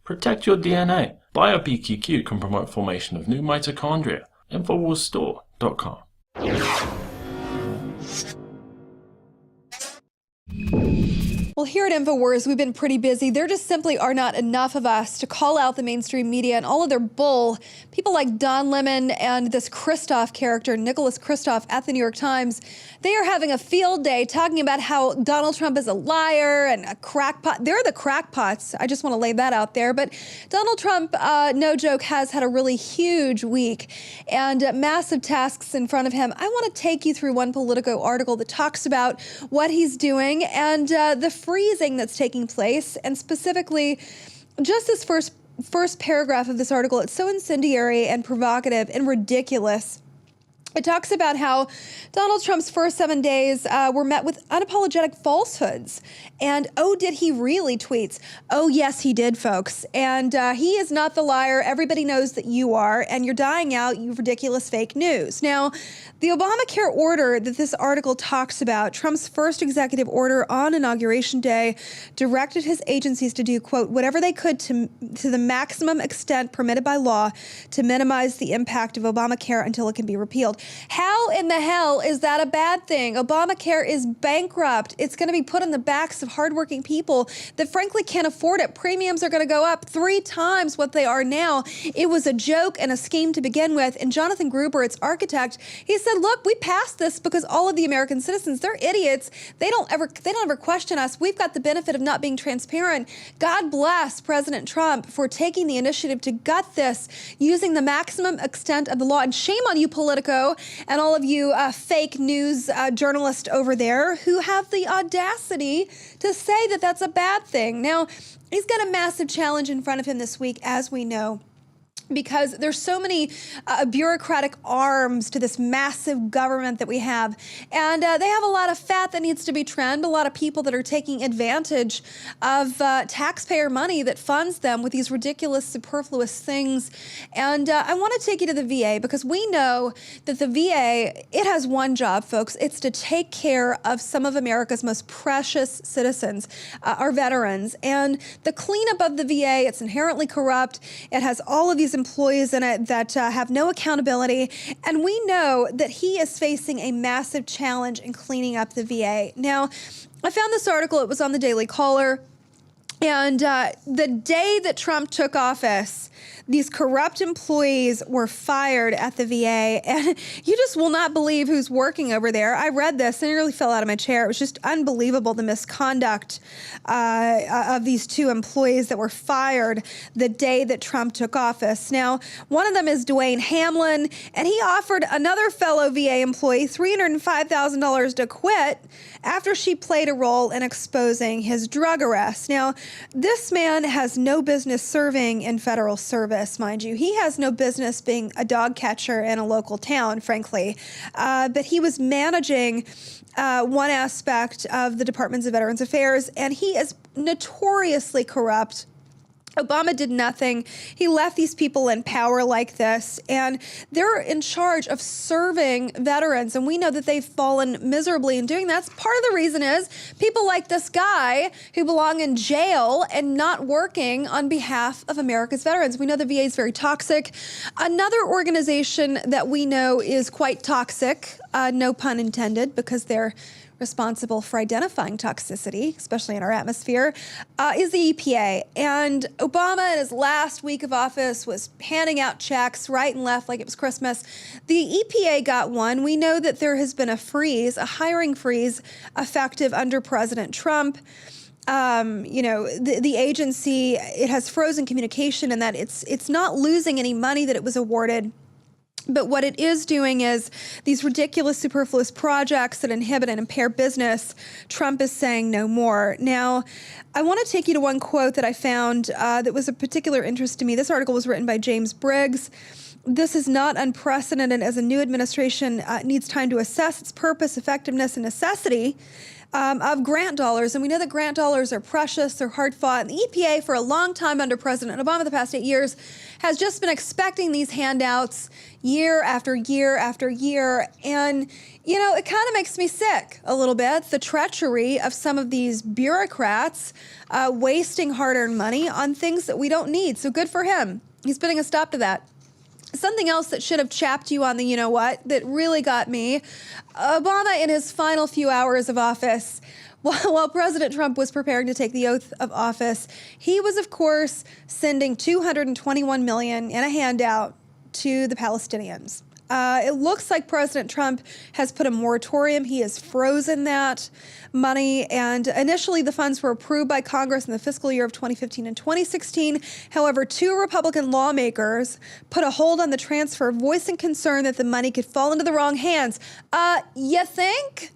Protect your DNA. BioPQQ can promote formation of new mitochondria. Infowarsstore.com. Well, here at Infowars, we've been pretty busy. There just simply are not enough of us to call out the mainstream media and all of their bull. People like Don Lemon and this Kristof character, Nicholas Kristof, at the New York Times, they are having a field day talking about how Donald Trump is a liar and a crackpot. They're the crackpots. I just want to lay that out there. But Donald Trump, no joke, has had a really huge week and massive tasks in front of him. I want to take you through one Politico article that talks about what he's doing and the freezing that's taking place, and specifically just this first paragraph of this article. It's so incendiary and provocative and ridiculous. It talks about how Donald Trump's first 7 days were met with unapologetic falsehoods. And oh, did he really, tweets? Oh, yes, he did, folks. And he is not the liar. Everybody knows that you are, and you're dying out, you ridiculous fake news. Now, the Obamacare order that this article talks about, Trump's first executive order on Inauguration Day, directed his agencies to do, quote, whatever they could to the maximum extent permitted by law to minimize the impact of Obamacare until it can be repealed. How in the hell is that a bad thing? Obamacare is bankrupt. It's going to be put on the backs of hardworking people that frankly can't afford it. Premiums are going to go up 3 times what they are now. It was a joke and a scheme to begin with. And Jonathan Gruber, its architect, he said, look, we passed this because all of the American citizens, they're idiots. They don't ever question us. We've got the benefit of not being transparent. God bless President Trump for taking the initiative to gut this using the maximum extent of the law. And shame on you, Politico, and all of you fake news journalists over there who have the audacity to say that that's a bad thing. Now, he's got a massive challenge in front of him this week, as we know, because there's so many bureaucratic arms to this massive government that we have. And they have a lot of fat that needs to be trimmed, a lot of people that are taking advantage of taxpayer money that funds them with these ridiculous, superfluous things. And I want to take you to the VA because we know that the VA, it has one job, folks. It's to take care of some of America's most precious citizens, our veterans. And the cleanup of the VA, it's inherently corrupt. It has all of these employees in it that have no accountability. And we know that he is facing a massive challenge in cleaning up the VA. Now, I found this article. It was on the Daily Caller. And the day that Trump took office, these corrupt employees were fired at the VA, and you just will not believe who's working over there. I read this and I nearly fell out of my chair. It was just unbelievable, the misconduct of these 2 employees that were fired the day that Trump took office. Now, one of them is Dwayne Hamlin, and he offered another fellow VA employee $305,000 to quit after she played a role in exposing his drug arrest. Now, this man has no business serving in federal service, mind you. He has no business being a dog catcher in a local town, frankly. But he was managing one aspect of the Department of Veterans Affairs, and he is notoriously corrupt. Obama did nothing. He left these people in power like this, and they're in charge of serving veterans. And we know that they've fallen miserably in doing that. Part of the reason is people like this guy who belong in jail and not working on behalf of America's veterans. We know the VA is very toxic. Another organization that we know is quite toxic, no pun intended, because they're responsible for identifying toxicity, especially in our atmosphere, is the EPA. And Obama, in his last week of office, was handing out checks right and left like it was Christmas. The EPA got one. We know that there has been a hiring freeze, effective under President Trump. The agency, it has frozen communication in that it's not losing any money that it was awarded. But what it is doing is these ridiculous, superfluous projects that inhibit and impair business, Trump is saying no more. Now, I want to take you to one quote that I found that was of particular interest to me. This article was written by James Briggs. This is not unprecedented as a new administration needs time to assess its purpose, effectiveness, and necessity. of grant dollars. And we know that grant dollars are precious, they're hard fought. And the EPA, for a long time under President Obama, the past 8 years, has just been expecting these handouts year after year after year. And, you know, it kind of makes me sick a little bit, the treachery of some of these bureaucrats wasting hard-earned money on things that we don't need. So good for him. He's putting a stop to that. Something else that should have chapped you on the you-know-what that really got me, Obama in his final few hours of office, while President Trump was preparing to take the oath of office, he was, of course, sending $221 million in a handout to the Palestinians. It looks like President Trump has put a moratorium. He has frozen that money. And initially, the funds were approved by Congress in the fiscal year of 2015 and 2016. However, 2 Republican lawmakers put a hold on the transfer, voicing concern that the money could fall into the wrong hands. You think?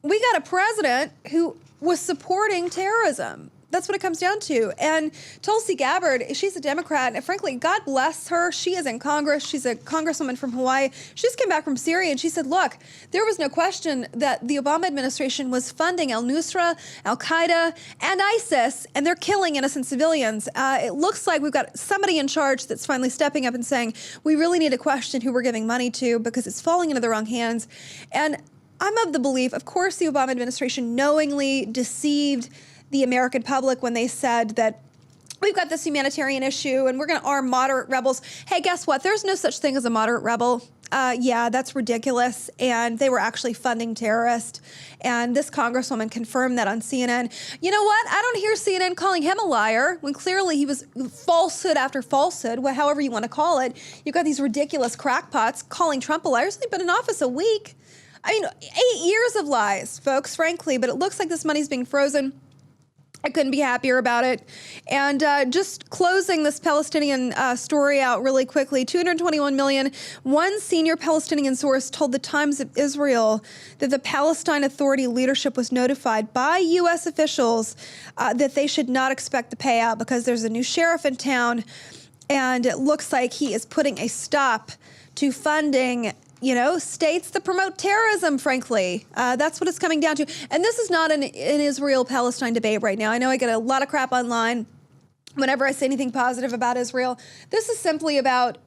We got a president who was supporting terrorism. That's what it comes down to. And Tulsi Gabbard, she's a Democrat, and frankly, God bless her. She is in Congress. She's a congresswoman from Hawaii. She just came back from Syria, and she said, look, there was no question that the Obama administration was funding al-Nusra, al-Qaeda, and ISIS, and they're killing innocent civilians. It looks like we've got somebody in charge that's finally stepping up and saying, we really need to question who we're giving money to because it's falling into the wrong hands. And I'm of the belief, of course, the Obama administration knowingly deceived the American public when they said that we've got this humanitarian issue and we're going to arm moderate rebels. Hey, guess what? There's no such thing as a moderate rebel. Yeah, that's ridiculous. And they were actually funding terrorists. And this congresswoman confirmed that on CNN. You know what? I don't hear CNN calling him a liar when clearly he was falsehood after falsehood, however you want to call it. You've got these ridiculous crackpots calling Trump a liar. He's only been in office a week. I mean, 8 years of lies, folks, frankly. But it looks like this money's being frozen. I couldn't be happier about it. And just closing this Palestinian story out really quickly, $221 million. One senior Palestinian source told the Times of Israel that the Palestine Authority leadership was notified by U.S. officials that they should not expect the payout because there's a new sheriff in town. And it looks like he is putting a stop to funding states that promote terrorism, frankly. That's what it's coming down to. And this is not an Israel-Palestine debate right now. I know I get a lot of crap online whenever I say anything positive about Israel. This is simply about,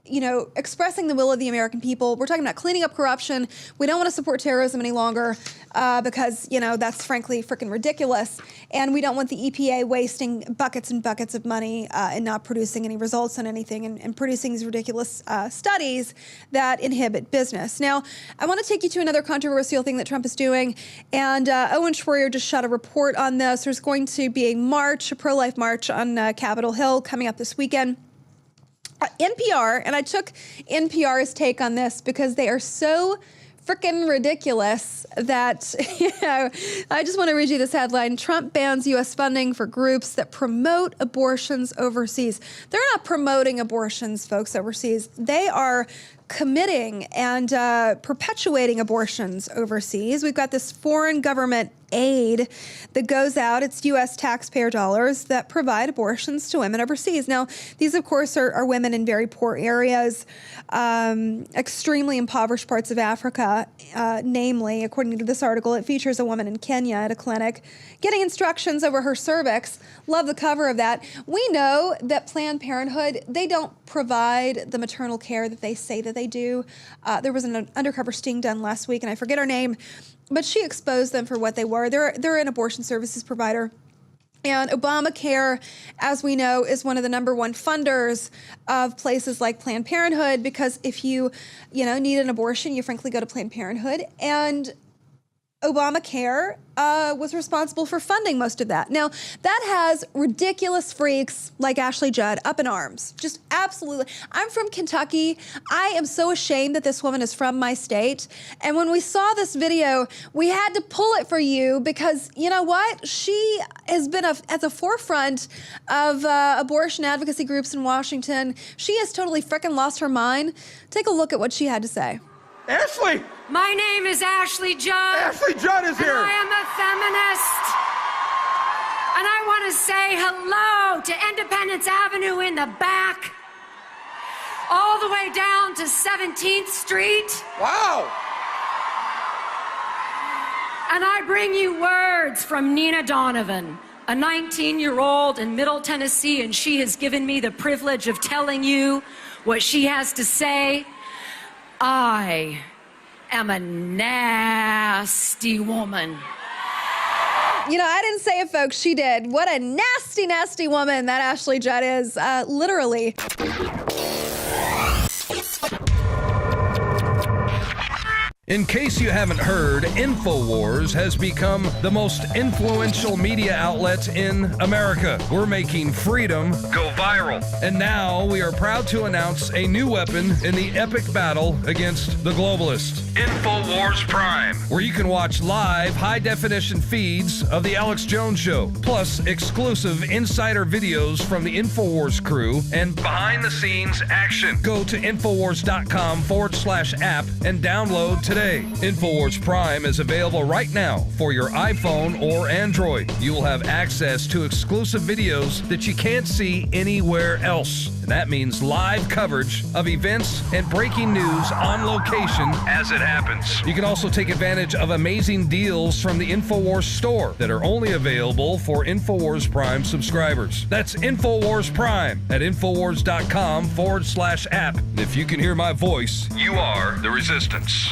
expressing the will of the American people. We're talking about cleaning up corruption. We don't want to support terrorism any longer because, that's frankly freaking ridiculous. And we don't want the EPA wasting buckets and buckets of money and not producing any results on anything and producing these ridiculous studies that inhibit business. Now, I want to take you to another controversial thing that Trump is doing. And Owen Schroyer just shot a report on this. There's going to be a pro-life march on Capitol Hill coming up this weekend. NPR, and I took NPR's take on this because they are so freaking ridiculous that, I just want to read you this headline. Trump bans U.S. funding for groups that promote abortions overseas. They're not promoting abortions, folks, overseas. They are committing and perpetuating abortions overseas. We've got this foreign government aid that goes out. It's U.S. taxpayer dollars that provide abortions to women overseas. Now, these, of course, are women in very poor areas, extremely impoverished parts of Africa. Namely, according to this article, it features a woman in Kenya at a clinic getting instructions over her cervix. Love the cover of that. We know that Planned Parenthood, they don't provide the maternal care that they say that they do. There was an undercover sting done last week, and I forget her name, but she exposed them for what they were. They're an abortion services provider. And Obamacare, as we know, is one of the #1 funders of places like Planned Parenthood, because if you need an abortion, you frankly go to Planned Parenthood. And Obamacare was responsible for funding most of that. Now, that has ridiculous freaks like Ashley Judd up in arms. Just absolutely. I'm from Kentucky. I am so ashamed that this woman is from my state. And when we saw this video, we had to pull it for you because, you know what? She has been at the forefront of abortion advocacy groups in Washington. She has totally frickin' lost her mind. Take a look at what she had to say. Ashley! My name is Ashley Judd. Ashley Judd is here. And I am a feminist. And I want to say hello to Independence Avenue in the back, all the way down to 17th Street. Wow. And I bring you words from Nina Donovan, a 19-year-old in Middle Tennessee, and she has given me the privilege of telling you what she has to say. I am a nasty woman. You know, I didn't say it, folks. She did. What a nasty, nasty woman that Ashley Judd is, literally. In case you haven't heard, Infowars has become the most influential media outlet in America. We're making freedom go viral. And now we are proud to announce a new weapon in the epic battle against the globalists. Infowars Prime, where you can watch live high-definition feeds of The Alex Jones Show, plus exclusive insider videos from the Infowars crew and behind-the-scenes action. Go to Infowars.com/app and download today. Infowars Prime is available right now for your iPhone or Android. You will have access to exclusive videos that you can't see anywhere else. And that means live coverage of events and breaking news on location as it happens. You can also take advantage of amazing deals from the Infowars store that are only available for Infowars Prime subscribers. That's Infowars Prime at Infowars.com/app. And if you can hear my voice, you are the resistance.